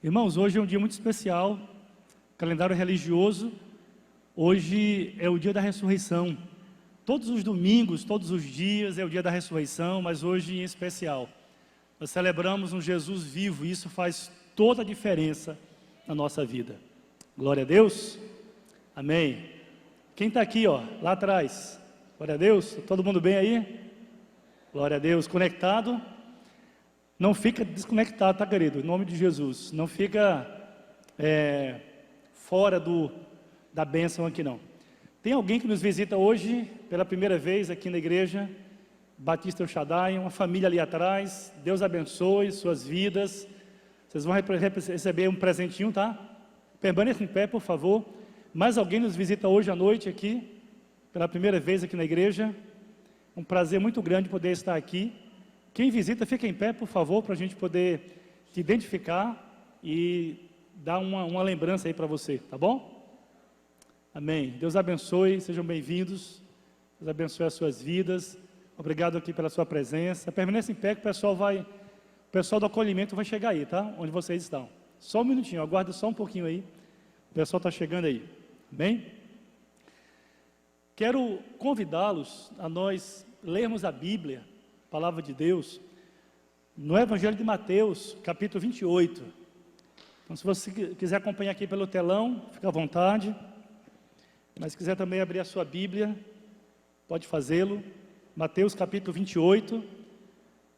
Irmãos, hoje é um dia muito especial, calendário religioso. Hoje é o dia da ressurreição. Todos os domingos, todos os dias é o dia da ressurreição, mas hoje em especial. Nós celebramos um Jesus vivo e isso faz toda a diferença na nossa vida. Glória a Deus. Amém. Quem está aqui, lá atrás? Glória a Deus. Todo mundo bem aí? Glória a Deus. Conectado? Não fica desconectado, tá, querido? Em nome de Jesus. Não fica fora da bênção aqui, não. Tem alguém que nos visita hoje, pela primeira vez aqui na igreja Batista El Shaddai, uma família ali atrás. Deus abençoe suas vidas. Vocês vão receber um presentinho, tá? Permaneça em pé, por favor. Mais alguém nos visita hoje à noite aqui, pela primeira vez aqui na igreja. Um prazer muito grande poder estar aqui. Quem visita, fica em pé, por favor, para a gente poder te identificar e dar uma lembrança aí para você, tá bom? Amém. Deus abençoe, sejam bem-vindos. Deus abençoe as suas vidas. Obrigado aqui pela sua presença. Permaneça em pé que o pessoal do acolhimento vai chegar aí, tá? Onde vocês estão. Só um minutinho, aguarda só um pouquinho aí. O pessoal está chegando aí. Bem? Quero convidá-los a nós lermos a Bíblia, a Palavra de Deus, no Evangelho de Mateus, capítulo 28. Então, se você quiser acompanhar aqui pelo telão, fica à vontade. Mas se quiser também abrir a sua Bíblia, pode fazê-lo. Mateus capítulo 28,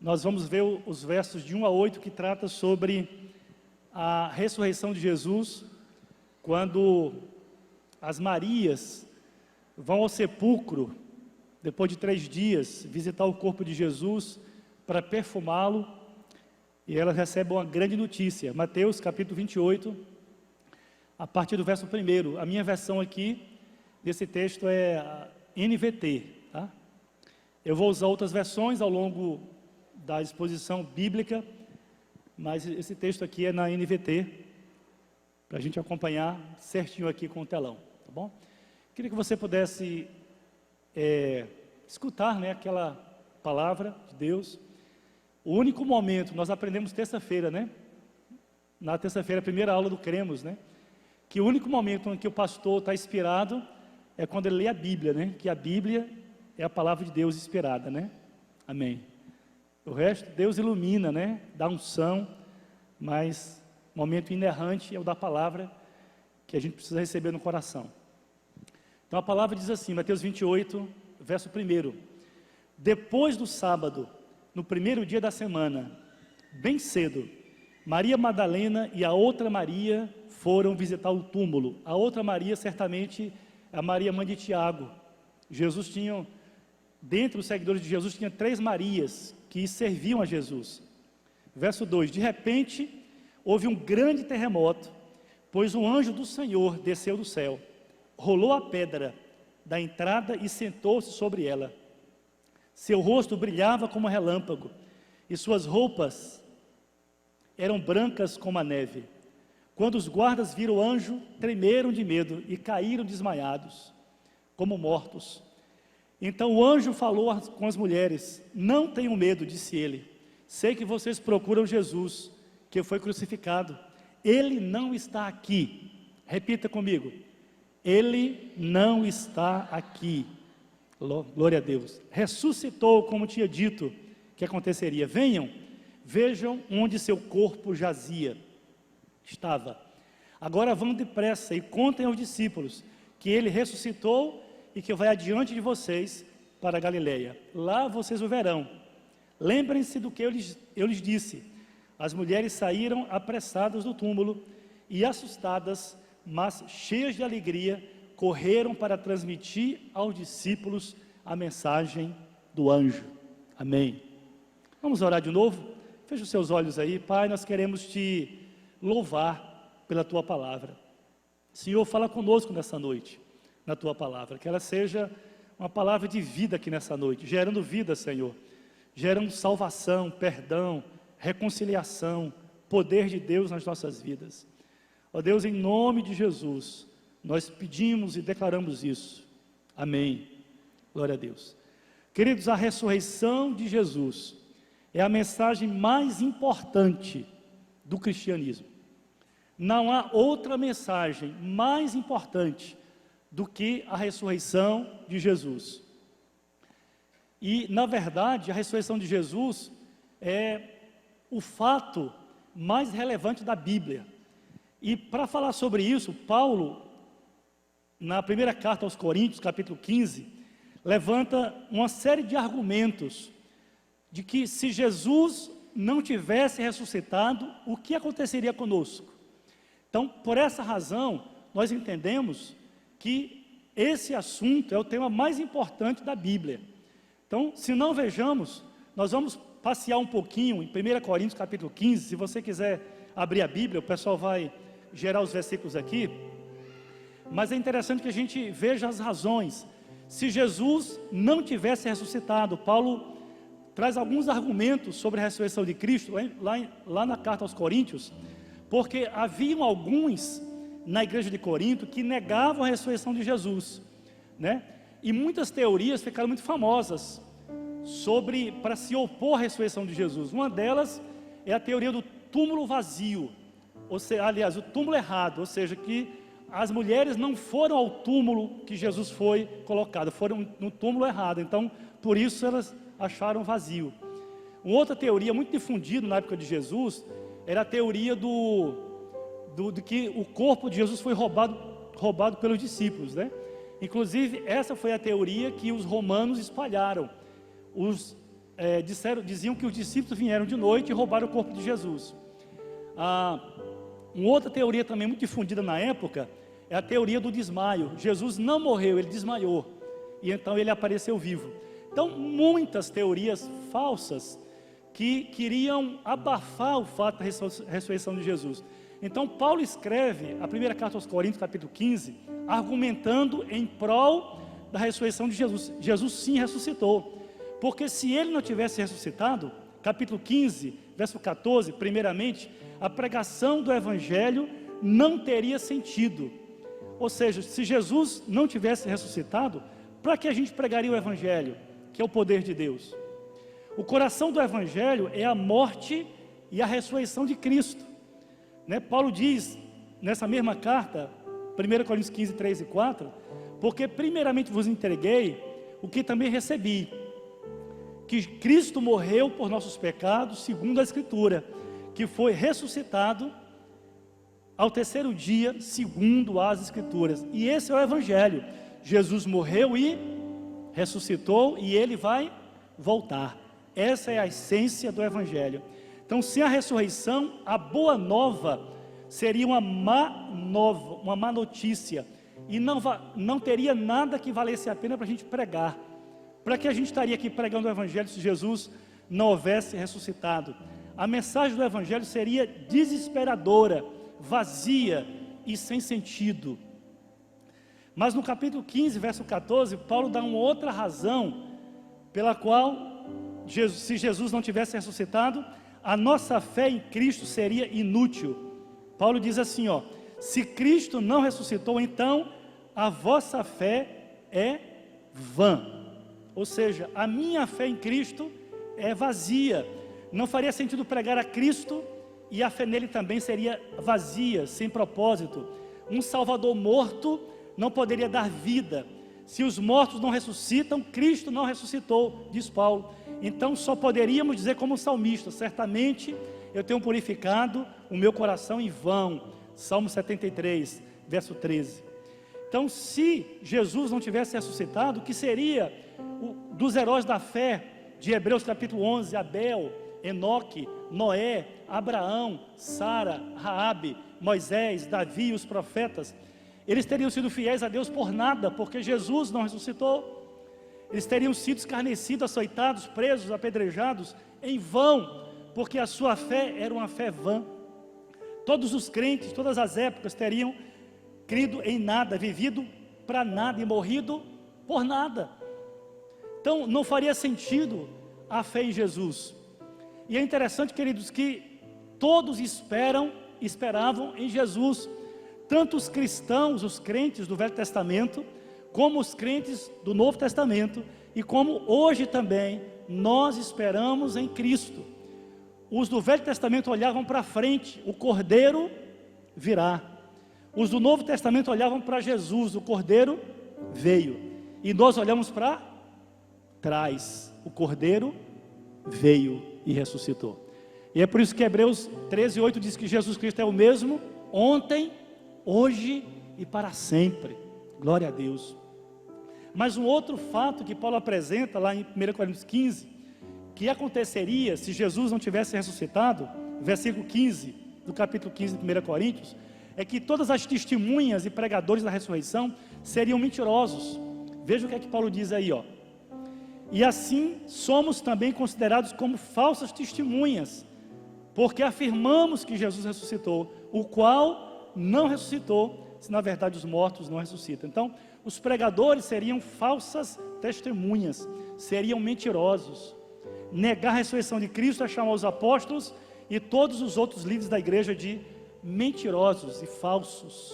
nós vamos ver os versos de 1 a 8 que trata sobre a ressurreição de Jesus, quando as Marias vão ao sepulcro, depois de 3 dias, visitar o corpo de Jesus para perfumá-lo, e elas recebem uma grande notícia. Mateus capítulo 28, a partir do verso 1. A minha versão aqui desse texto é a NVT, tá? Eu vou usar outras versões ao longo da exposição bíblica, mas esse texto aqui é na NVT, para a gente acompanhar certinho aqui com o telão, tá bom? Queria que você pudesse escutar, né, aquela palavra de Deus. O único momento, nós aprendemos terça-feira, né? Na terça-feira, a primeira aula do Cremos, né? Que o único momento em que o pastor está inspirado é quando ele lê a Bíblia, né? Que a Bíblia é a palavra de Deus inspirada, né? Amém. O resto, Deus ilumina, né? Dá unção, mas o momento inerrante é o da palavra que a gente precisa receber no coração. Então a palavra diz assim, Mateus 28, verso 1. Depois do sábado, no primeiro dia da semana, bem cedo, Maria Madalena e a outra Maria foram visitar o túmulo. A outra Maria, certamente, é a Maria mãe de Tiago. Dentre os seguidores de Jesus, tinha 3 Marias que serviam a Jesus. Verso 2, de repente, houve um grande terremoto, pois um anjo do Senhor desceu do céu, rolou a pedra da entrada e sentou-se sobre ela. Seu rosto brilhava como relâmpago, e suas roupas eram brancas como a neve. Quando os guardas viram o anjo, tremeram de medo e caíram desmaiados, como mortos. Então o anjo falou com as mulheres: não tenham medo, disse ele. Sei que vocês procuram Jesus, que foi crucificado. Ele não está aqui. Repita comigo. Ele não está aqui. Glória a Deus. Ressuscitou, como tinha dito que aconteceria. Venham, vejam onde seu corpo estava. Agora vão depressa e contem aos discípulos que ele ressuscitou e que vai adiante de vocês para a Galileia. Lá vocês o verão. Lembrem-se do que eu lhes disse. As mulheres saíram apressadas do túmulo e assustadas, mas cheias de alegria, correram para transmitir aos discípulos a mensagem do anjo. Amém. Vamos orar de novo? Feche os seus olhos aí. Pai, nós queremos te louvar pela tua palavra. Senhor, fala conosco nessa noite, na tua palavra, que ela seja uma palavra de vida aqui nessa noite, gerando vida, Senhor, gerando salvação, perdão, reconciliação, poder de Deus nas nossas vidas. Ó Deus, em nome de Jesus, nós pedimos e declaramos isso. Amém. Glória a Deus. Queridos, a ressurreição de Jesus é a mensagem mais importante do cristianismo. Não há outra mensagem mais importante do que a ressurreição de Jesus. E, na verdade, a ressurreição de Jesus é o fato mais relevante da Bíblia. E para falar sobre isso, Paulo, na primeira carta aos Coríntios, capítulo 15, levanta uma série de argumentos de que se Jesus não tivesse ressuscitado, o que aconteceria conosco? Então, por essa razão, nós entendemos que esse assunto é o tema mais importante da Bíblia. Então, se não vejamos, nós vamos passear um pouquinho em 1 Coríntios capítulo 15, se você quiser abrir a Bíblia, o pessoal vai gerar os versículos aqui, mas é interessante que a gente veja as razões. Se Jesus não tivesse ressuscitado, Paulo traz alguns argumentos sobre a ressurreição de Cristo, lá na carta aos Coríntios, porque haviam alguns na igreja de Corinto que negavam a ressurreição de Jesus, né? E muitas teorias ficaram muito famosas para se opor à ressurreição de Jesus. Uma delas é a teoria do túmulo vazio, ou seja, aliás, o túmulo errado, ou seja, que as mulheres não foram ao túmulo que Jesus foi colocado, foram no túmulo errado, então por isso elas acharam vazio. Uma outra teoria muito difundida na época de Jesus era a teoria de que o corpo de Jesus foi roubado pelos discípulos, né? Inclusive, essa foi a teoria que os romanos espalharam. Diziam que os discípulos vieram de noite e roubaram o corpo de Jesus. Uma outra teoria também muito difundida na época é a teoria do desmaio. Jesus não morreu, ele desmaiou, e então ele apareceu vivo. Então, muitas teorias falsas que queriam abafar o fato da ressurreição de Jesus. Então, Paulo escreve a primeira carta aos Coríntios, capítulo 15, argumentando em prol da ressurreição de Jesus. Jesus sim ressuscitou, porque se ele não tivesse ressuscitado, capítulo 15, verso 14, primeiramente, a pregação do Evangelho não teria sentido. Ou seja, se Jesus não tivesse ressuscitado, para que a gente pregaria o Evangelho, que é o poder de Deus? O coração do Evangelho é a morte e a ressurreição de Cristo, né? Paulo diz, nessa mesma carta, 1 Coríntios 15, 3 e 4, porque primeiramente vos entreguei o que também recebi, que Cristo morreu por nossos pecados, segundo a Escritura, que foi ressuscitado ao terceiro dia, segundo as Escrituras. E esse é o Evangelho. Jesus morreu e ressuscitou, e ele vai voltar. Essa é a essência do Evangelho. Então, sem a ressurreição, a boa nova seria uma má notícia, e não teria nada que valesse a pena para a gente pregar. Para que a gente estaria aqui pregando o Evangelho se Jesus não houvesse ressuscitado? A mensagem do Evangelho seria desesperadora, vazia e sem sentido. Mas no capítulo 15, verso 14, Paulo dá uma outra razão pela qual, se Jesus não tivesse ressuscitado, a nossa fé em Cristo seria inútil. Paulo diz assim, se Cristo não ressuscitou, então a vossa fé é vã. Ou seja, a minha fé em Cristo é vazia. Não faria sentido pregar a Cristo, e a fé nele também seria vazia, sem propósito. Um Salvador morto não poderia dar vida. Se os mortos não ressuscitam, Cristo não ressuscitou, diz Paulo. Então só poderíamos dizer como salmista, certamente eu tenho purificado o meu coração em vão. Salmo 73, verso 13. Então, se Jesus não tivesse ressuscitado, o que seria dos heróis da fé de Hebreus capítulo 11, Abel, Enoque, Noé, Abraão, Sara, Raabe, Moisés, Davi e os profetas? Eles teriam sido fiéis a Deus por nada, porque Jesus não ressuscitou. Eles teriam sido escarnecidos, açoitados, presos, apedrejados em vão, porque a sua fé era uma fé vã. Todos os crentes, todas as épocas teriam crido em nada, vivido para nada e morrido por nada. Então não faria sentido a fé em Jesus. E é interessante, queridos, que todos esperavam em Jesus, tanto os cristãos, os crentes do Velho Testamento, como os crentes do Novo Testamento, e como hoje também nós esperamos em Cristo. Os do Velho Testamento olhavam para frente, o Cordeiro virá. Os do Novo Testamento olhavam para Jesus, o Cordeiro veio. E nós olhamos para trás, o Cordeiro veio e ressuscitou. E é por isso que Hebreus 13:8 diz que Jesus Cristo é o mesmo ontem, hoje e para sempre. Glória a Deus. Mas um outro fato que Paulo apresenta lá em 1 Coríntios 15, que aconteceria se Jesus não tivesse ressuscitado, versículo 15 do capítulo 15 de 1 Coríntios, é que todas as testemunhas e pregadores da ressurreição seriam mentirosos. Veja o que é que Paulo diz aí, ó. E assim somos também considerados como falsas testemunhas, porque afirmamos que Jesus ressuscitou, o qual não ressuscitou, se na verdade os mortos não ressuscitam. Então, os pregadores seriam falsas testemunhas, seriam mentirosos. Negar a ressurreição de Cristo é chamar os apóstolos e todos os outros líderes da igreja de mentirosos e falsos.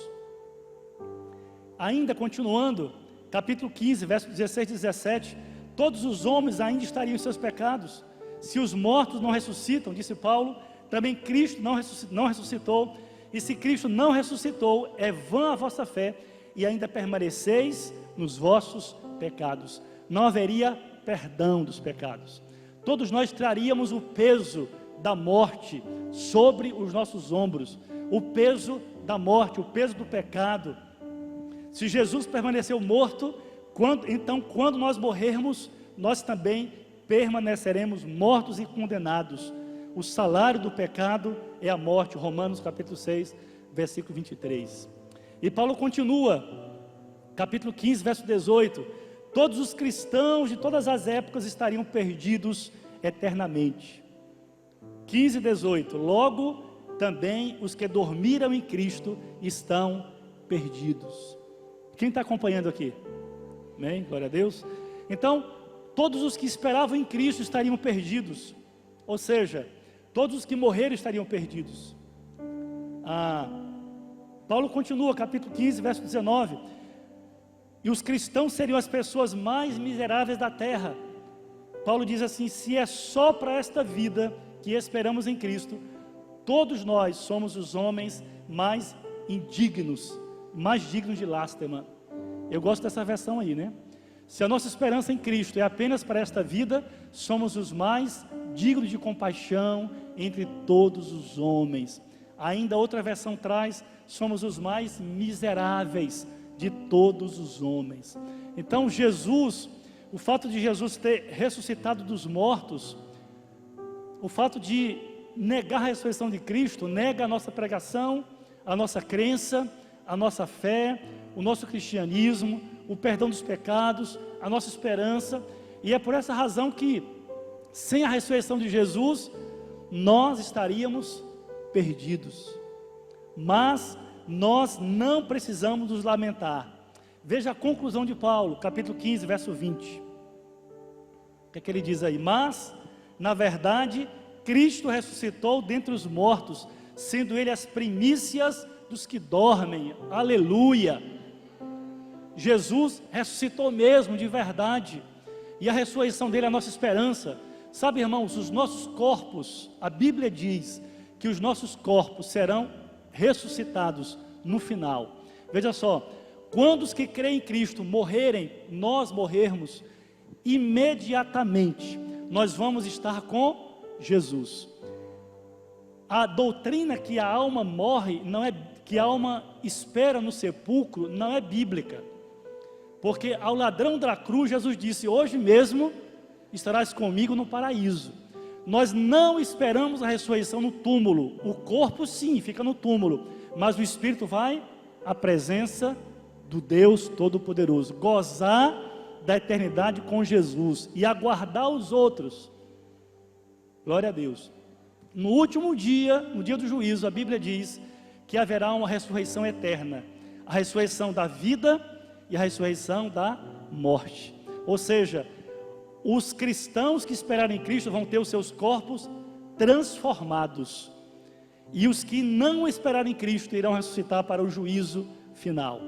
Ainda continuando, capítulo 15, versos 16 e 17, todos os homens ainda estariam em seus pecados. Se os mortos não ressuscitam, disse Paulo, também Cristo não ressuscitou. E se Cristo não ressuscitou, é vã a vossa fé, e ainda permaneceis nos vossos pecados. Não haveria perdão dos pecados. Todos nós traríamos o peso da morte sobre os nossos ombros, o peso da morte, o peso do pecado. Se Jesus permaneceu morto, então quando nós morrermos, nós também permaneceremos mortos e condenados. O salário do pecado é a morte, Romanos capítulo 6, versículo 23. E Paulo continua, capítulo 15, verso 18, todos os cristãos de todas as épocas estariam perdidos eternamente. 15, 18, logo também os que dormiram em Cristo estão perdidos. Quem está acompanhando aqui? Amém? Glória a Deus. Então, todos os que esperavam em Cristo estariam perdidos, ou seja, todos os que morreram estariam perdidos. Paulo continua, capítulo 15, verso 19, e os cristãos seriam as pessoas mais miseráveis da terra. Paulo diz assim, se é só para esta vida que esperamos em Cristo, todos nós somos os homens mais indignos, mais dignos de lástima. Eu gosto dessa versão aí, né? Se a nossa esperança em Cristo é apenas para esta vida, somos os mais dignos de compaixão entre todos os homens. Ainda outra versão traz, somos os mais miseráveis de todos os homens. Então Jesus, o fato de Jesus ter ressuscitado dos mortos, o fato de negar a ressurreição de Cristo, nega a nossa pregação, a nossa crença, a nossa fé, o nosso cristianismo, o perdão dos pecados, a nossa esperança. E é por essa razão que, sem a ressurreição de Jesus, nós estaríamos perdidos. Mas nós não precisamos nos lamentar. Veja a conclusão de Paulo, capítulo 15, verso 20. O que é que ele diz aí? Mas, na verdade, Cristo ressuscitou dentre os mortos, sendo Ele as primícias dos que dormem. Aleluia! Jesus ressuscitou mesmo, de verdade. E a ressurreição dele é a nossa esperança. Sabe, irmãos, os nossos corpos, a Bíblia diz que os nossos corpos serão ressuscitados no final. Veja só, quando os que creem em Cristo morrerem, nós morrermos, imediatamente nós vamos estar com Jesus. A doutrina que a alma morre, que a alma espera no sepulcro, não é bíblica. Porque ao ladrão da cruz, Jesus disse, hoje mesmo estarás comigo no paraíso. Nós não esperamos a ressurreição no túmulo. O corpo sim, fica no túmulo, mas o espírito vai à presença do Deus Todo-Poderoso, gozar da eternidade com Jesus e aguardar os outros. Glória a Deus. No último dia, no dia do juízo, a Bíblia diz que haverá uma ressurreição eterna, a ressurreição da vida e a ressurreição da morte. Ou seja, os cristãos que esperarem em Cristo vão ter os seus corpos transformados, e os que não esperarem em Cristo irão ressuscitar para o juízo final.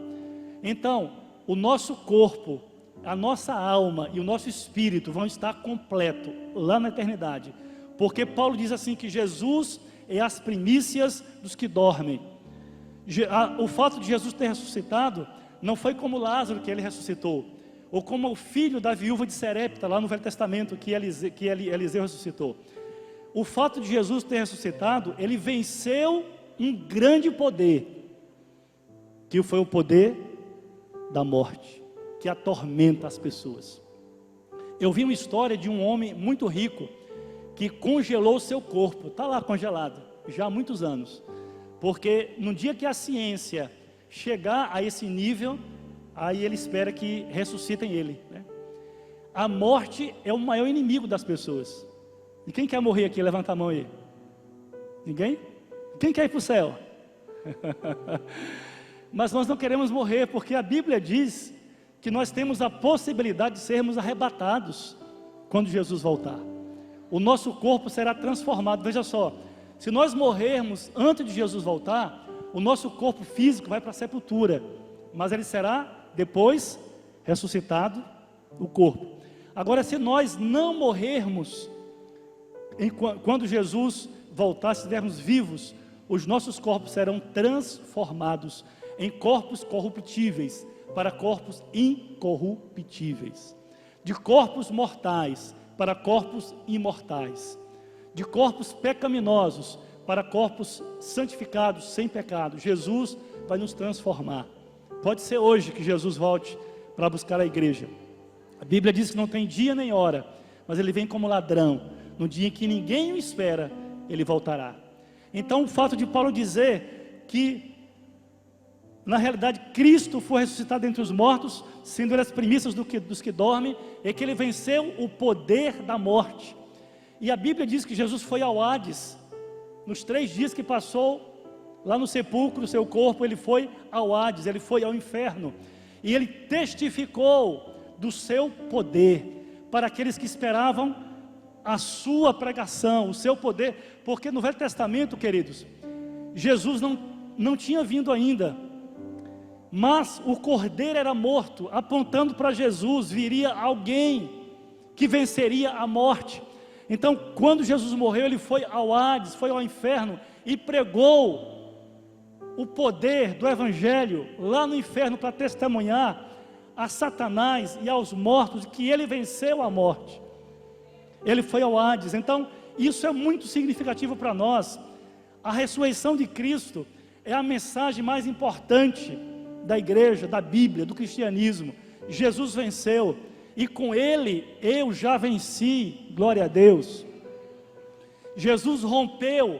Então, o nosso corpo, a nossa alma e o nosso espírito vão estar completo lá na eternidade, porque Paulo diz assim que Jesus é as primícias dos que dormem. O fato de Jesus ter ressuscitado não foi como Lázaro, que ele ressuscitou, ou como o filho da viúva de Serepta, lá no Velho Testamento, que Eliseu ressuscitou. O fato de Jesus ter ressuscitado, ele venceu um grande poder, que foi o poder da morte, que atormenta as pessoas. Eu vi uma história de um homem muito rico, que congelou o seu corpo, está lá congelado, já há muitos anos, porque no dia que a ciência chegar a esse nível, aí ele espera que ressuscitem ele, né? A morte é o maior inimigo das pessoas. E quem quer morrer aqui? Levanta a mão aí. Ninguém? Quem quer ir para o céu? Mas nós não queremos morrer, porque a Bíblia diz que nós temos a possibilidade de sermos arrebatados quando Jesus voltar. O nosso corpo será transformado. Veja só, se nós morrermos antes de Jesus voltar, o nosso corpo físico vai para a sepultura, mas ele será depois ressuscitado, o corpo. Agora, se nós não morrermos quando Jesus voltar, se estivermos vivos, os nossos corpos serão transformados em corpos corruptíveis para corpos incorruptíveis, de corpos mortais para corpos imortais, de corpos pecaminosos para corpos santificados, sem pecado. Jesus vai nos transformar. Pode ser hoje que Jesus volte para buscar a igreja. A Bíblia diz que não tem dia nem hora, mas ele vem como ladrão. No dia em que ninguém o espera, ele voltará. Então o fato de Paulo dizer que na realidade Cristo foi ressuscitado dentre os mortos, sendo ele as primícias dos que dormem, é que ele venceu o poder da morte. E a Bíblia diz que Jesus foi ao Hades, nos 3 dias que passou lá no sepulcro, o seu corpo, ele foi ao Hades, ele foi ao inferno, e ele testificou do seu poder, para aqueles que esperavam a sua pregação, o seu poder, porque no Velho Testamento, queridos, Jesus não tinha vindo ainda, mas o Cordeiro era morto, apontando para Jesus, viria alguém que venceria a morte. Então, quando Jesus morreu, ele foi ao Hades, foi ao inferno e pregou o poder do Evangelho lá no inferno para testemunhar a Satanás e aos mortos que ele venceu a morte. Ele foi ao Hades. Então, isso é muito significativo para nós. A ressurreição de Cristo é a mensagem mais importante da igreja, da Bíblia, do cristianismo. Jesus venceu, e com ele eu já venci, glória a Deus. Jesus rompeu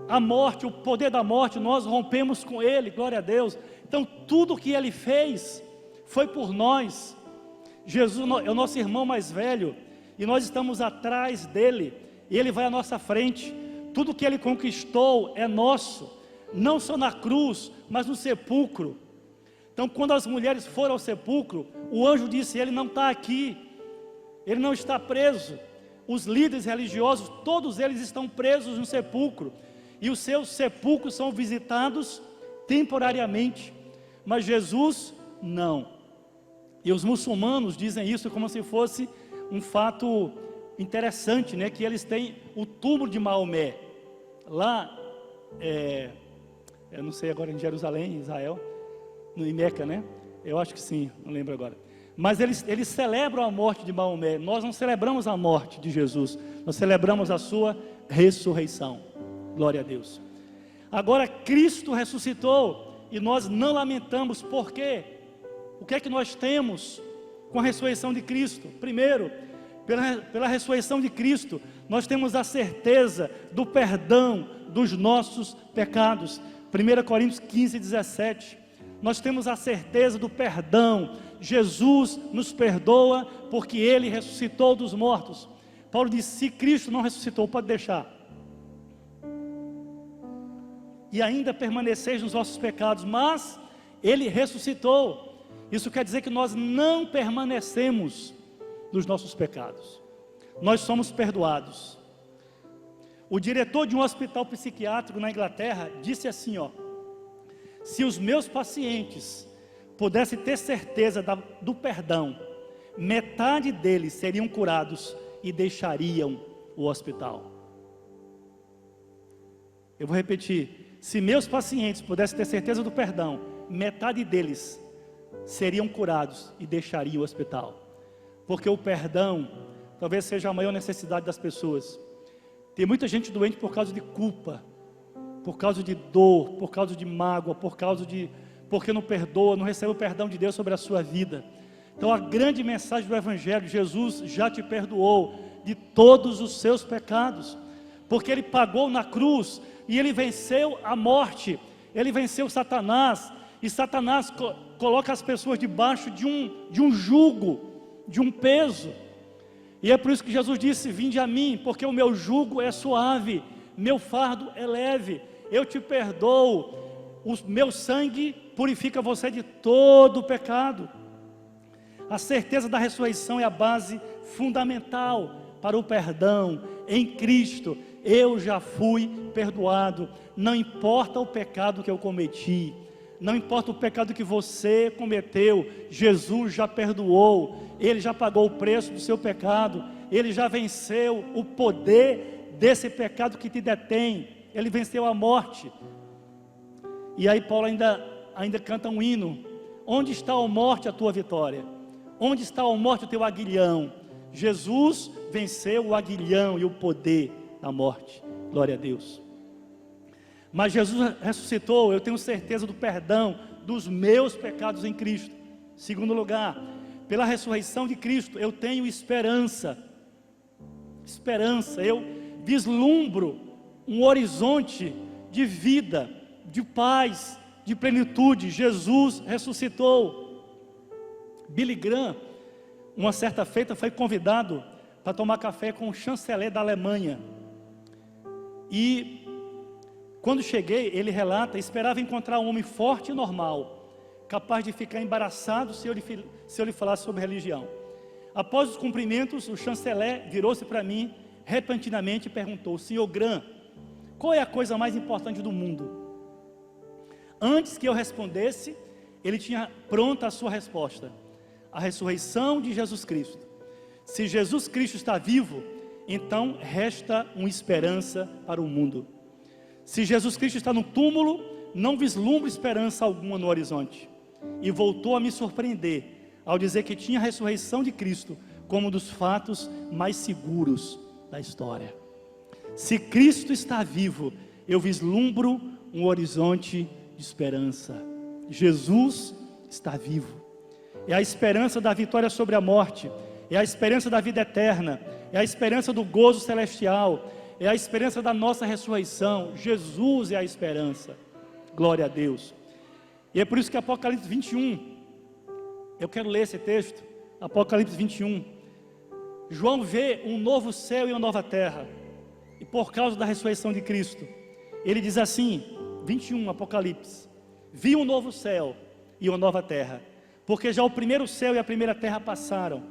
a morte, o poder da morte, nós rompemos com ele, glória a Deus. Então tudo que ele fez foi por nós. Jesus é o nosso irmão mais velho, e nós estamos atrás dele, e ele vai à nossa frente. Tudo que ele conquistou é nosso, não só na cruz, mas no sepulcro. Então, quando as mulheres foram ao sepulcro, o anjo disse: ele não está aqui, ele não está preso. Os líderes religiosos, todos eles estão presos no sepulcro, e os seus sepulcros são visitados temporariamente, mas Jesus não. E os muçulmanos dizem isso como se fosse um fato interessante, né? Que eles têm o túmulo de Maomé lá, eu não sei agora, em Jerusalém, em Israel, em Meca, né? Eu acho que sim, não lembro agora. Mas eles celebram a morte de Maomé. Nós não celebramos a morte de Jesus, nós celebramos a sua ressurreição. Glória a Deus. Agora Cristo ressuscitou e nós não lamentamos. Por quê? O que é que nós temos com a ressurreição de Cristo? Primeiro, pela ressurreição de Cristo, nós temos a certeza do perdão dos nossos pecados. 1 Coríntios 15, 17. Nós temos a certeza do perdão. Jesus nos perdoa porque ele ressuscitou dos mortos. Paulo disse: se Cristo não ressuscitou, pode deixar, e ainda permaneceis nos vossos pecados, mas ele ressuscitou. Isso quer dizer que nós não permanecemos nos nossos pecados, nós somos perdoados. O diretor de um hospital psiquiátrico na Inglaterra disse assim, se os meus pacientes pudessem ter certeza do perdão, metade deles seriam curados e deixariam o hospital. Eu vou repetir: se meus pacientes pudessem ter certeza do perdão, metade deles seriam curados e deixariam o hospital. Porque o perdão talvez seja a maior necessidade das pessoas. Tem muita gente doente por causa de culpa, por causa de dor, por causa de mágoa, porque não perdoa, não recebe o perdão de Deus sobre a sua vida. Então a grande mensagem do Evangelho: Jesus já te perdoou de todos os seus pecados, porque Ele pagou na cruz, e Ele venceu a morte, Ele venceu Satanás, e Satanás coloca as pessoas debaixo de um jugo, de um peso, e é por isso que Jesus disse: vinde a mim, porque o meu jugo é suave, meu fardo é leve, eu te perdoo, o meu sangue purifica você de todo o pecado. A certeza da ressurreição é a base fundamental para o perdão em Cristo. Eu já fui perdoado, não importa o pecado que eu cometi, não importa o pecado que você cometeu, Jesus já perdoou, Ele já pagou o preço do seu pecado, Ele já venceu o poder desse pecado que te detém, Ele venceu a morte. E aí Paulo ainda canta um hino: onde está, ó morte, a tua vitória? Onde está, ó morte, o teu aguilhão? Jesus venceu o aguilhão e o poder da morte. Glória a Deus. Mas Jesus ressuscitou, eu tenho certeza do perdão dos meus pecados em Cristo. Segundo lugar, pela ressurreição de Cristo, eu tenho esperança. Esperança, eu vislumbro um horizonte de vida, de paz, de plenitude. Jesus ressuscitou. Billy Graham, uma certa feita, foi convidado para tomar café com o chanceler da Alemanha. E quando cheguei, ele relata, esperava encontrar um homem forte e normal, capaz de ficar embaraçado se eu lhe falasse sobre religião. Após os cumprimentos, o chanceler virou-se para mim repentinamente e perguntou: senhor Graham, qual é a coisa mais importante do mundo? Antes que eu respondesse, ele tinha pronta a sua resposta: a ressurreição de Jesus Cristo. Se Jesus Cristo está vivo, então resta uma esperança para o mundo. Se Jesus Cristo está no túmulo, não vislumbra esperança alguma no horizonte. E voltou a me surpreender ao dizer que tinha a ressurreição de Cristo como um dos fatos mais seguros da história. Se Cristo está vivo, eu vislumbro um horizonte de esperança. Jesus está vivo. É a esperança da vitória sobre a morte, é a esperança da vida eterna, é a esperança do gozo celestial, é a esperança da nossa ressurreição. Jesus é a esperança. Glória a Deus. E é por isso que Apocalipse 21, eu quero ler esse texto, Apocalipse 21, João vê um novo céu e uma nova terra, e por causa da ressurreição de Cristo, ele diz assim, 21, Apocalipse: vi um novo céu e uma nova terra, porque já o primeiro céu e a primeira terra passaram,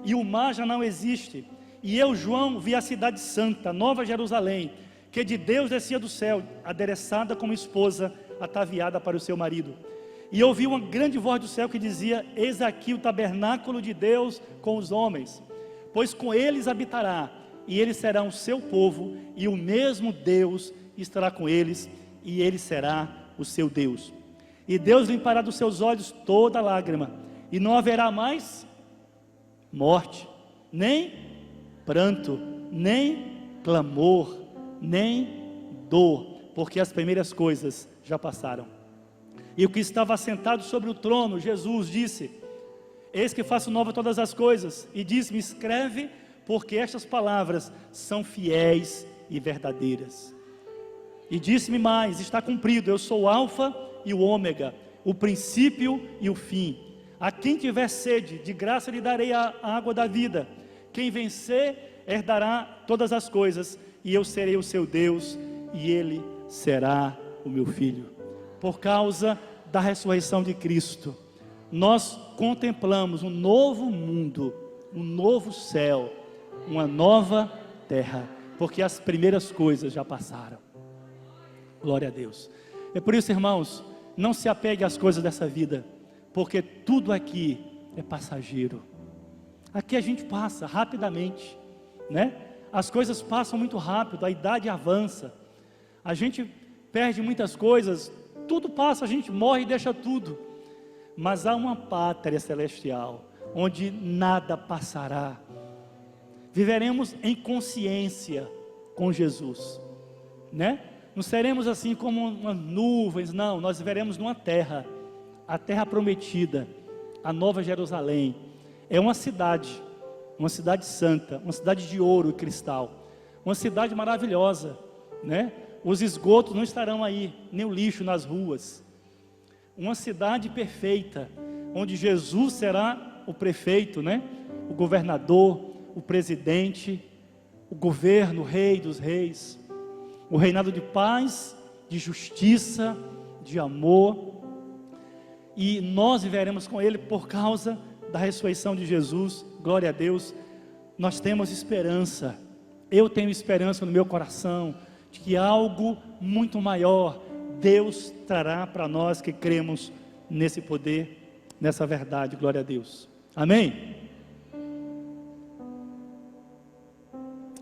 e o mar já não existe. E eu, João, vi a cidade santa, Nova Jerusalém, que de Deus descia do céu, adereçada como esposa ataviada para o seu marido. E ouvi uma grande voz do céu que dizia: eis aqui o tabernáculo de Deus com os homens, pois com eles habitará, e eles serão o seu povo, e o mesmo Deus estará com eles, e ele será o seu Deus. E Deus limpará dos seus olhos toda lágrima, e não haverá mais morte, nem pranto, nem clamor, nem dor, porque as primeiras coisas já passaram. E o que estava sentado sobre o trono, Jesus, disse: eis que faço nova todas as coisas, e diz-me: escreve, porque estas palavras são fiéis e verdadeiras. E disse-me mais: está cumprido, eu sou o Alfa e o Ômega, o princípio e o fim. A quem tiver sede, de graça lhe darei a água da vida. Quem vencer, herdará todas as coisas, e eu serei o seu Deus, e ele será o meu filho. Por causa da ressurreição de Cristo, nós contemplamos um novo mundo, um novo céu, uma nova terra, porque as primeiras coisas já passaram. Glória a Deus. É por isso, irmãos, não se apegue às coisas dessa vida, porque tudo aqui é passageiro. Aqui a gente passa rapidamente, né? As coisas passam muito rápido, a idade avança. A gente perde muitas coisas, tudo passa, a gente morre e deixa tudo. Mas há uma pátria celestial, onde nada passará. Viveremos em consciência com Jesus, né? Não seremos assim como umas nuvens, não, nós viveremos numa terra, a terra prometida, a Nova Jerusalém. É uma cidade santa, uma cidade de ouro e cristal, uma cidade maravilhosa, né? Os esgotos não estarão aí, nem o lixo nas ruas. Uma cidade perfeita, onde Jesus será o prefeito, né? O governador, o presidente, o governo, o rei dos reis, o reinado de paz, de justiça, de amor, e nós viveremos com Ele por causa da ressurreição de Jesus. Glória a Deus. Nós temos esperança, eu tenho esperança no meu coração, de que algo muito maior Deus trará para nós que cremos nesse poder, nessa verdade. Glória a Deus, amém?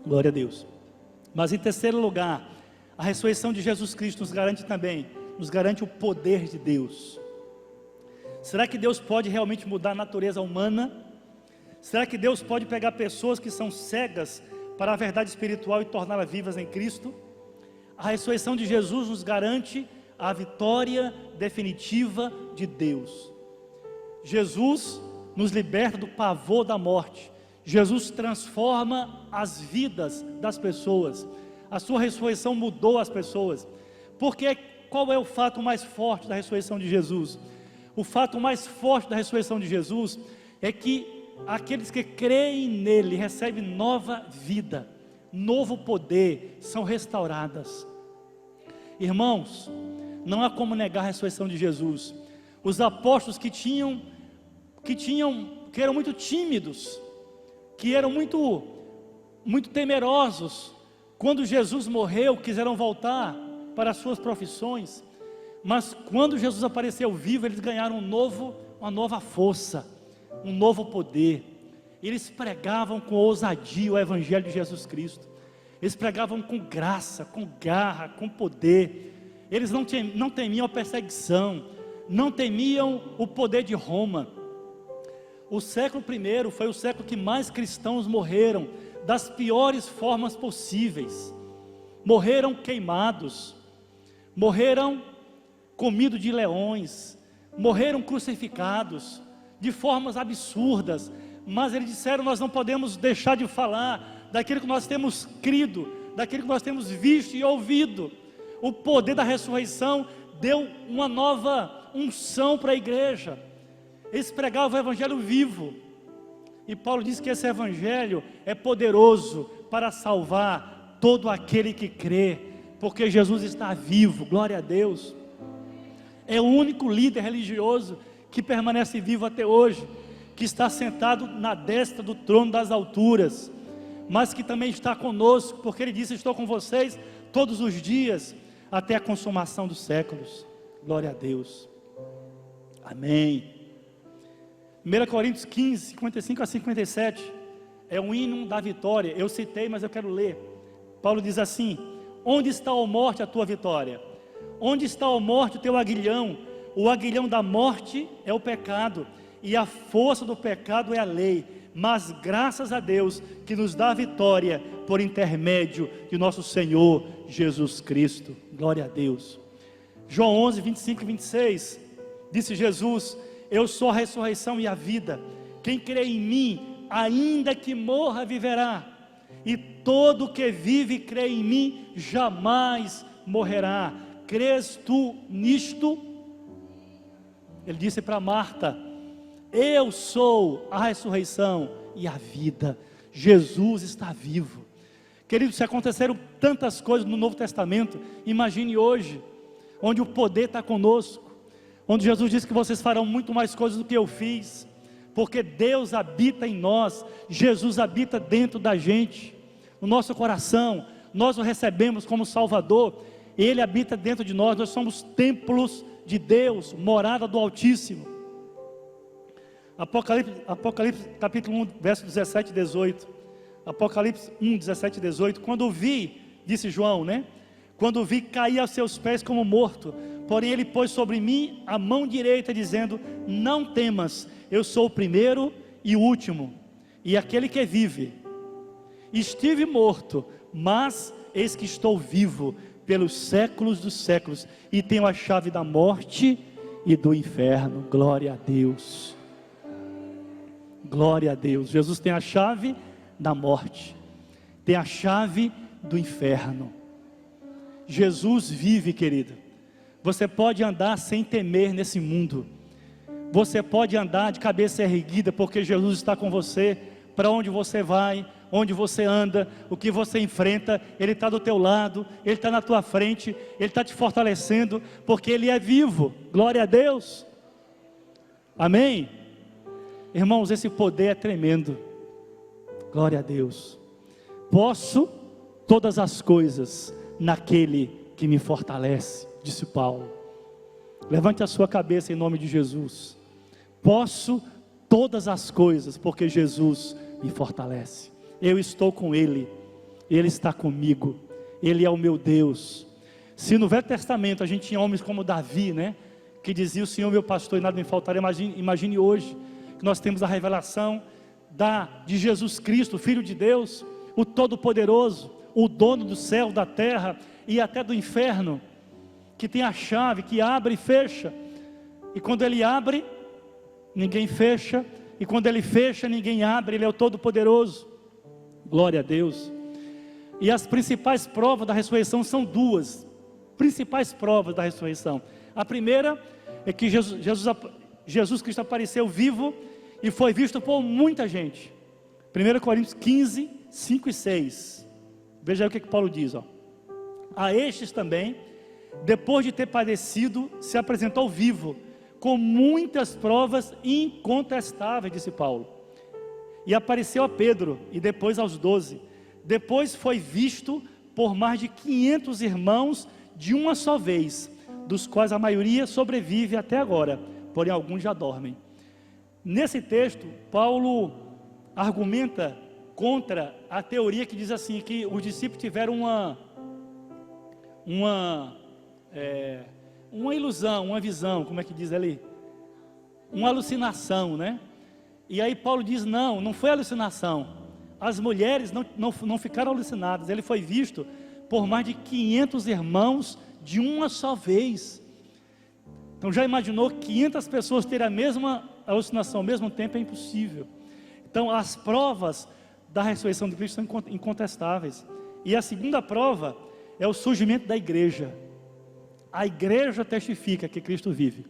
Glória a Deus. Mas em terceiro lugar, a ressurreição de Jesus Cristo nos garante o poder de Deus. Será que Deus pode realmente mudar a natureza humana? Será que Deus pode pegar pessoas que são cegas para a verdade espiritual e torná-las vivas em Cristo? A ressurreição de Jesus nos garante a vitória definitiva de Deus. Jesus nos liberta do pavor da morte. Jesus transforma as vidas das pessoas. A sua ressurreição mudou as pessoas. Porque qual é o fato mais forte da ressurreição de Jesus? O fato mais forte da ressurreição de Jesus é que aqueles que creem nele recebem nova vida, novo poder, são restauradas. Irmãos, não há como negar a ressurreição de Jesus. Os apóstolos que eram muito tímidos, que eram muito temerosos, quando Jesus morreu, quiseram voltar para as suas profissões, mas quando Jesus apareceu vivo, eles ganharam uma nova força, um novo poder. Eles pregavam com ousadia o Evangelho de Jesus Cristo. Eles pregavam com graça, com garra, com poder. Eles não temiam a perseguição, não temiam o poder de Roma. O século I foi o século que mais cristãos morreram, das piores formas possíveis. Morreram queimados, morreram comidos de leões, morreram crucificados, de formas absurdas. Mas eles disseram: nós não podemos deixar de falar daquilo que nós temos crido, daquilo que nós temos visto e ouvido. O poder da ressurreição deu uma nova unção para a igreja. Eles pregavam o evangelho vivo, e Paulo diz que esse evangelho é poderoso para salvar todo aquele que crê, porque Jesus está vivo. Glória a Deus. É o único líder religioso que permanece vivo até hoje, que está sentado na destra do trono das alturas, mas que também está conosco, porque ele disse: estou com vocês todos os dias, até a consumação dos séculos. Glória a Deus, amém. 1 Coríntios 15, 55 a 57, é um hino da vitória. Eu citei, mas eu quero ler. Paulo diz assim: onde está, ó morte, a tua vitória? Onde está, ó morte, o teu aguilhão? O aguilhão da morte é o pecado, e a força do pecado é a lei. Mas graças a Deus que nos dá a vitória por intermédio de nosso Senhor Jesus Cristo. Glória a Deus. João 11, 25 e 26, disse Jesus: eu sou a ressurreição e a vida. Quem crê em mim, ainda que morra, viverá. E todo que vive e crê em mim, jamais morrerá. Crês tu nisto? Ele disse para Marta: eu sou a ressurreição e a vida. Jesus está vivo. Queridos, se aconteceram tantas coisas no Novo Testamento, imagine hoje, onde o poder está conosco, onde Jesus disse que vocês farão muito mais coisas do que eu fiz, porque Deus habita em nós. Jesus habita dentro da gente, no nosso coração. Nós o recebemos como Salvador, Ele habita dentro de nós. Nós somos templos de Deus, morada do Altíssimo. Apocalipse capítulo 1, verso 17 e 18. Apocalipse 1, 17 e 18. Quando vi, disse João, né? Quando vi, caí aos seus pés como morto. Porém ele pôs sobre mim a mão direita, dizendo: não temas, eu sou o primeiro e o último, e aquele que vive. Estive morto, mas eis que estou vivo pelos séculos dos séculos, e tenho a chave da morte e do inferno. Glória a Deus. Glória a Deus. Jesus tem a chave da morte, tem a chave do inferno. Jesus vive, querido. Você pode andar sem temer nesse mundo. Você pode andar de cabeça erguida, porque Jesus está com você. Para onde você vai, onde você anda, o que você enfrenta, Ele está do teu lado, Ele está na tua frente, Ele está te fortalecendo, porque Ele é vivo. Glória a Deus. Amém? Irmãos, esse poder é tremendo. Glória a Deus. Posso todas as coisas naquele que me fortalece, disse Paulo. Levante a sua cabeça em nome de Jesus. Posso todas as coisas, porque Jesus me fortalece. Eu estou com Ele, Ele está comigo, Ele é o meu Deus. Se no Velho Testamento a gente tinha homens como Davi, né, que dizia: o Senhor meu pastor e nada me faltará. Imagine hoje, que nós temos a revelação de Jesus Cristo, Filho de Deus, o Todo-Poderoso, o dono do céu, da terra e até do inferno, que tem a chave, que abre e fecha, e quando Ele abre, ninguém fecha, e quando Ele fecha, ninguém abre. Ele é o Todo-Poderoso. Glória a Deus. E as principais provas da ressurreição são duas principais provas da ressurreição. A primeira é que Jesus Cristo apareceu vivo e foi visto por muita gente. 1 Coríntios 15, 5 e 6. Veja aí o que Paulo diz, ó. A estes também, depois de ter padecido, se apresentou vivo, com muitas provas incontestáveis, disse Paulo. E apareceu a Pedro, e depois aos 12. Depois foi visto por mais de 500 irmãos de uma só vez, dos quais a maioria sobrevive até agora, porém alguns já dormem. Nesse texto, Paulo argumenta contra a teoria que diz assim, que os discípulos tiveram uma ilusão, uma visão, como é que diz ali? Uma alucinação, né? E aí Paulo diz: não foi alucinação. As mulheres não ficaram alucinadas. Ele foi visto por mais de 500 irmãos de uma só vez. Então já imaginou 500 pessoas terem a mesma alucinação ao mesmo tempo? É impossível. Então as provas da ressurreição de Cristo são incontestáveis. E a segunda prova é o surgimento da igreja. A igreja testifica que Cristo vive.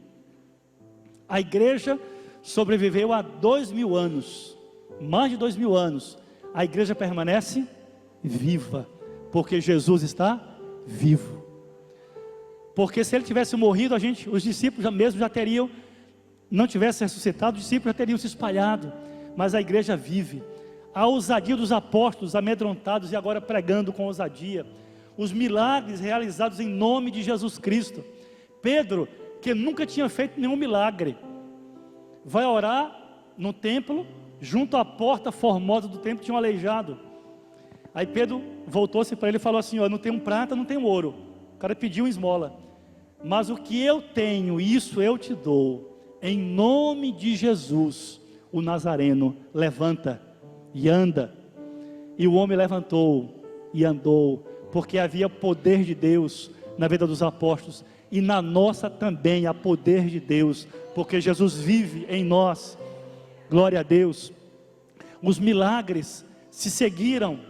A igreja sobreviveu há 2000 anos, mais de 2000 anos. A igreja permanece viva, porque Jesus está vivo. Porque se Ele tivesse morrido, os discípulos já teriam, não tivessem ressuscitado, os discípulos já teriam se espalhado. Mas a igreja vive. A ousadia dos apóstolos, amedrontados e agora pregando com ousadia. Os milagres realizados em nome de Jesus Cristo. Pedro, que nunca tinha feito nenhum milagre, vai orar no templo, junto à porta formosa do templo tinha um aleijado. Aí Pedro voltou-se para ele e falou assim: não tenho prata, não tenho ouro. O cara pediu esmola. Mas o que eu tenho, isso eu te dou. Em nome de Jesus, o Nazareno, levanta e anda. E o homem levantou e andou, porque havia poder de Deus na vida dos apóstolos, e na nossa também há poder de Deus, porque Jesus vive em nós. Glória a Deus. Os milagres se seguiram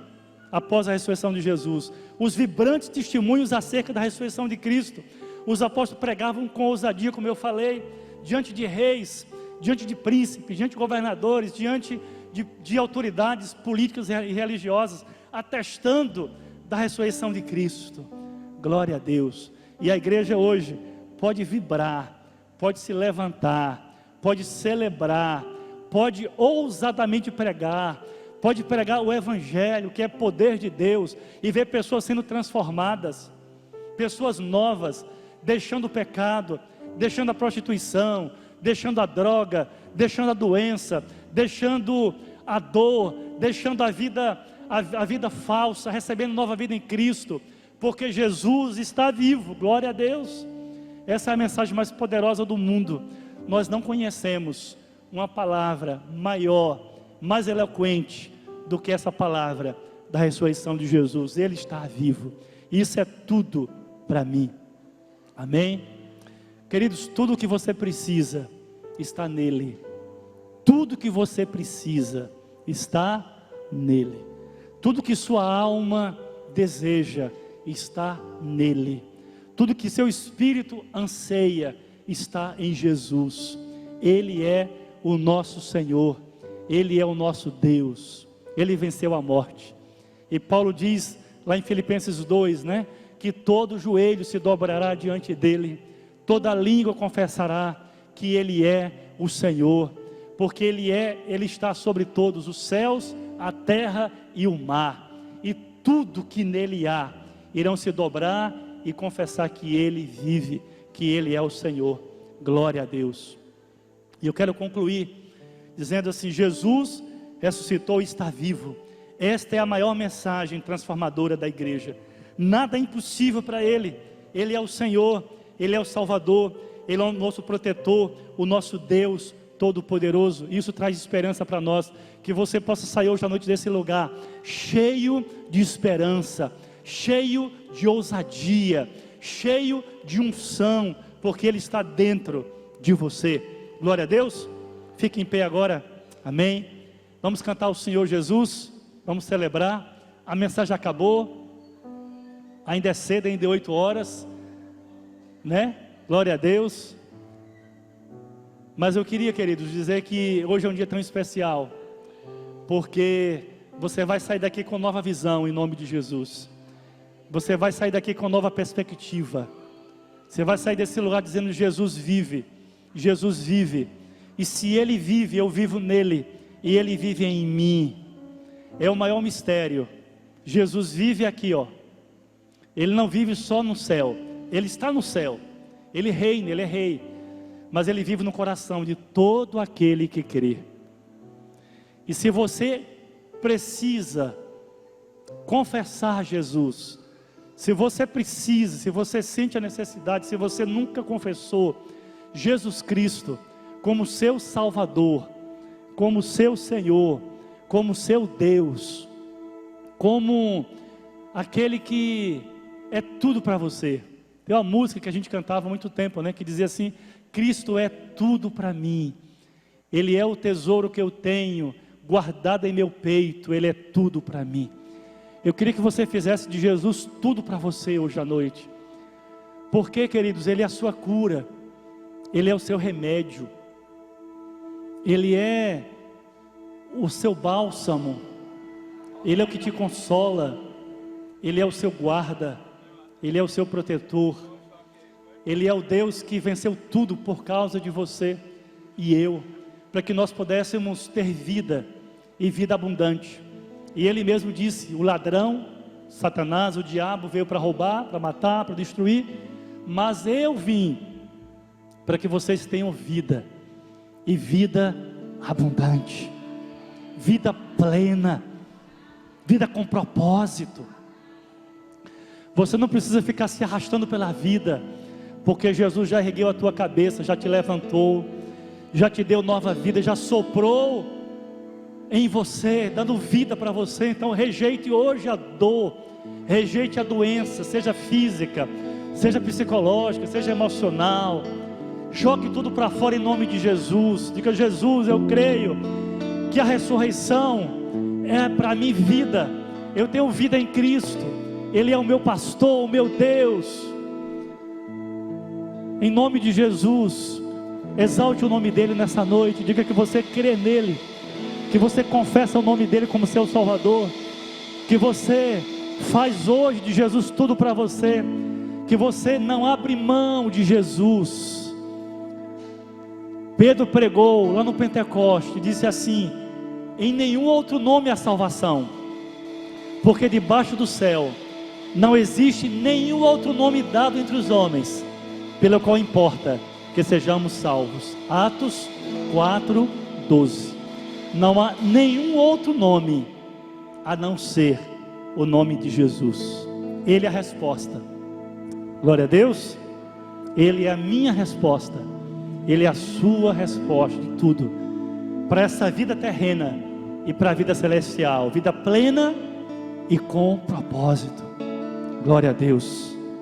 após a ressurreição de Jesus. Os vibrantes testemunhos acerca da ressurreição de Cristo. Os apóstolos pregavam com ousadia, como eu falei, diante de reis, diante de príncipes, diante de governadores, diante de autoridades políticas e religiosas, atestando da ressurreição de Cristo. Glória a Deus. E a igreja hoje pode vibrar, pode se levantar, pode celebrar, pode ousadamente pregar, pode pregar o Evangelho, que é poder de Deus, e ver pessoas sendo transformadas, pessoas novas, deixando o pecado, deixando a prostituição, deixando a droga, deixando a doença, deixando a dor, deixando a vida falsa, recebendo nova vida em Cristo, porque Jesus está vivo. Glória a Deus. Essa é a mensagem mais poderosa do mundo. Nós não conhecemos uma palavra maior, mais eloquente do que essa palavra da ressurreição de Jesus. Ele está vivo. Isso é tudo para mim. Amém? Queridos, tudo o que você precisa está nele. Tudo que você precisa está nele. Tudo que sua alma deseja está nele. Tudo que seu espírito anseia está em Jesus. Ele é o nosso Senhor. Ele é o nosso Deus. Ele venceu a morte. E Paulo diz lá em Filipenses 2, que todo joelho se dobrará diante dele, toda língua confessará que ele é o Senhor, porque ele está sobre todos os céus, a terra e o mar, e tudo que nele há irão se dobrar e confessar que ele vive, que ele é o Senhor. Glória a Deus. E eu quero concluir dizendo assim: Jesus ressuscitou e está vivo. Esta é a maior mensagem transformadora da igreja. Nada é impossível para ele. Ele é o Senhor, ele é o Salvador, ele é o nosso protetor, o nosso Deus Todo-Poderoso. Isso traz esperança para nós. Que você possa sair hoje à noite desse lugar cheio de esperança, cheio de ousadia, cheio de unção, porque ele está dentro de você. Glória a Deus. Fique em pé agora. Amém. Vamos cantar o Senhor Jesus. Vamos celebrar. A mensagem acabou. Ainda é cedo, ainda é 8 horas, Glória a Deus. Mas eu queria, queridos, dizer que hoje é um dia tão especial, porque você vai sair daqui com nova visão em nome de Jesus. Você vai sair daqui com nova perspectiva. Você vai sair desse lugar dizendo: Jesus vive, Jesus vive. E se Ele vive, eu vivo nele, e Ele vive em mim. É o maior mistério. Jesus vive aqui, Ele não vive só no céu, Ele está no céu, Ele reina, Ele é rei, mas Ele vive no coração de todo aquele que crê. E se você precisa confessar Jesus, se você precisa, se você sente a necessidade, se você nunca confessou Jesus Cristo como seu Salvador, como seu Senhor, como seu Deus, como aquele que é tudo para você. Tem uma música que a gente cantava há muito tempo, que dizia assim: Cristo é tudo para mim, Ele é o tesouro que eu tenho guardado em meu peito, Ele é tudo para mim. Eu queria que você fizesse de Jesus tudo para você hoje à noite, porque, queridos, Ele é a sua cura, Ele é o seu remédio, Ele é o seu bálsamo, Ele é o que te consola, Ele é o seu guarda, Ele é o seu protetor, Ele é o Deus que venceu tudo por causa de você e eu, para que nós pudéssemos ter vida e vida abundante. E Ele mesmo disse: o ladrão, Satanás, o diabo veio para roubar, para matar, para destruir, mas eu vim para que vocês tenham vida, e vida abundante, vida plena, vida com propósito. Você não precisa ficar se arrastando pela vida, porque Jesus já ergueu a tua cabeça, já te levantou, já te deu nova vida, já soprou em você, dando vida para você. Então rejeite hoje a dor, rejeite a doença, seja física, seja psicológica, seja emocional. Jogue tudo para fora em nome de Jesus. Diga: Jesus, eu creio que a ressurreição é para mim vida. Eu tenho vida em Cristo, Ele é o meu pastor, o meu Deus. Em nome de Jesus, exalte o nome dEle nessa noite. Diga que você crê nele, que você confessa o nome dEle como seu Salvador, que você faz hoje de Jesus tudo para você, que você não abre mão de Jesus. Pedro pregou lá no Pentecoste, disse assim: em nenhum outro nome há salvação, porque debaixo do céu não existe nenhum outro nome dado entre os homens, pelo qual importa que sejamos salvos. Atos 4:12. Não há nenhum outro nome a não ser o nome de Jesus. Ele é a resposta. Glória a Deus. Ele é a minha resposta. Ele é a sua resposta de tudo. Para essa vida terrena e para a vida celestial. Vida plena e com propósito. Glória a Deus.